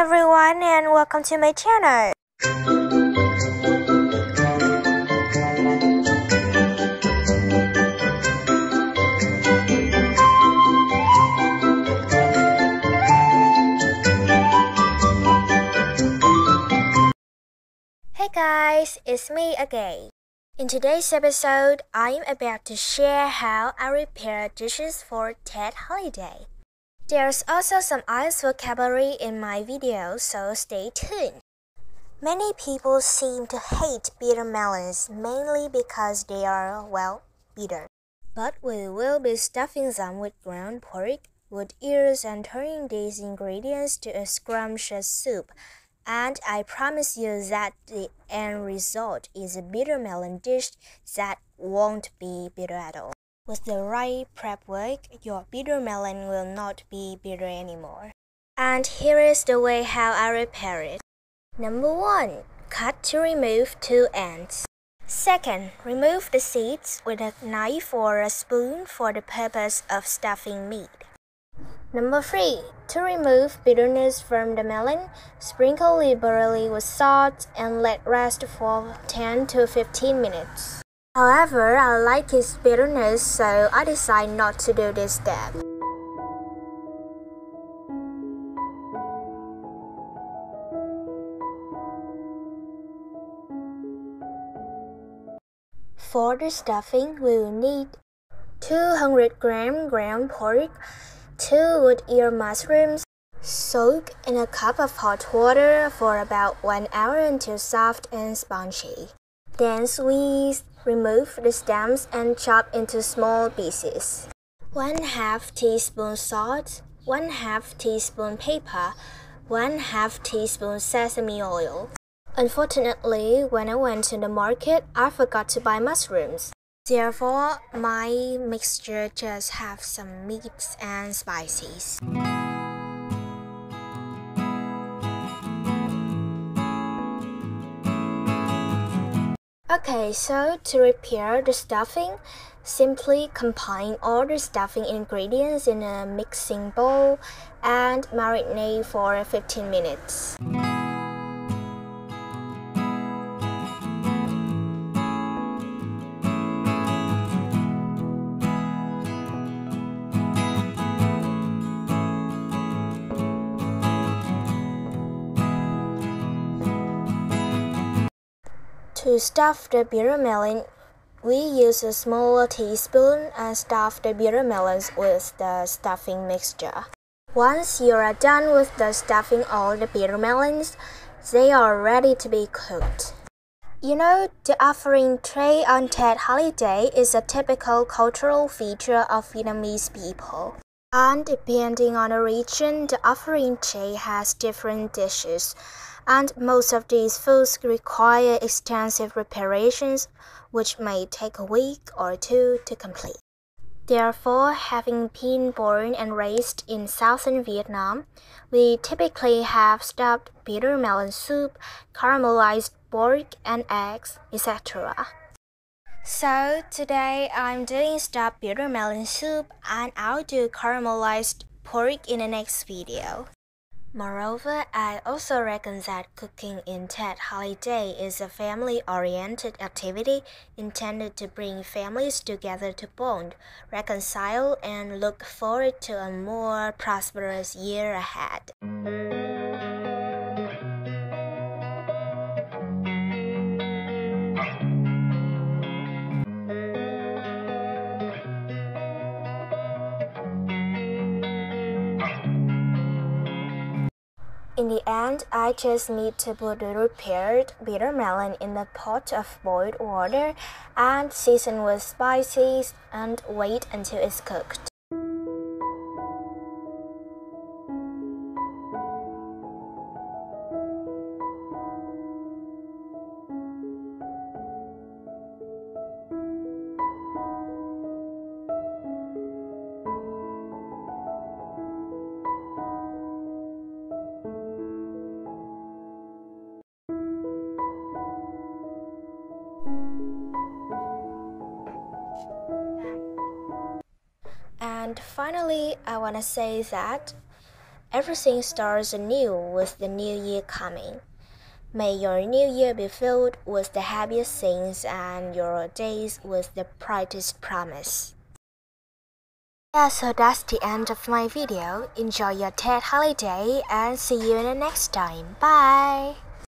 everyone and welcome to my channel. Hey guys, it's me again. In today's episode, I'm about to share how I repair dishes for Tet holiday. There's also some IELTS vocabulary in my video, so stay tuned. Many people seem to hate bitter melons mainly because they are, bitter. But we will be stuffing them with ground pork, wood ears and turning these ingredients to a scrumptious soup. And I promise you that the end result is a bitter melon dish that won't be bitter at all. With the right prep work, your bitter melon will not be bitter anymore. And here is the way how I repair it. Number 1. Cut to remove 2 ends. Second, remove the seeds with a knife or a spoon for the purpose of stuffing meat. Number 3. To remove bitterness from the melon, sprinkle liberally with salt and let rest for 10 to 15 minutes. However, I like its bitterness, so I decide not to do this step. For the stuffing, we will need 200 gram ground pork, 2 wood ear mushrooms, soak in a cup of hot water for about 1 hour until soft and spongy. Then squeeze, remove the stems and chop into small pieces. 1/2 teaspoon salt, 1/2 teaspoon pepper, 1/2 teaspoon sesame oil. Unfortunately, when I went to the market, I forgot to buy mushrooms. Therefore, my mixture just have some meats and spices. Okay, so to prepare the stuffing, simply combine all the stuffing ingredients in a mixing bowl and marinate for 15 minutes. To stuff the bitter melon, we use a small teaspoon and stuff the bitter melons with the stuffing mixture. Once you are done with the stuffing all the bitter melons, they are ready to be cooked. You know, the offering tray on Tet holiday is a typical cultural feature of Vietnamese people. And depending on the region, the offering tray has different dishes. And most of these foods require extensive preparations, which may take a week or 2 to complete. Therefore, having been born and raised in southern Vietnam, we typically have stuffed bitter melon soup, caramelized pork and eggs, etc. So today I'm doing stuffed bitter melon soup and I'll do caramelized pork in the next video. Moreover, I also reckon that cooking in Tet holiday is a family-oriented activity intended to bring families together to bond, reconcile, and look forward to a more prosperous year ahead. In the end, I just need to put the repaired bitter melon in a pot of boiled water and season with spices and wait until it's cooked. And finally, I want to say that Everything starts anew with the new year coming. May your new year be filled with the happiest things and your days with the brightest promise. Yeah, so that's the end of my video. Enjoy your Tet holiday and see you in the next time. Bye!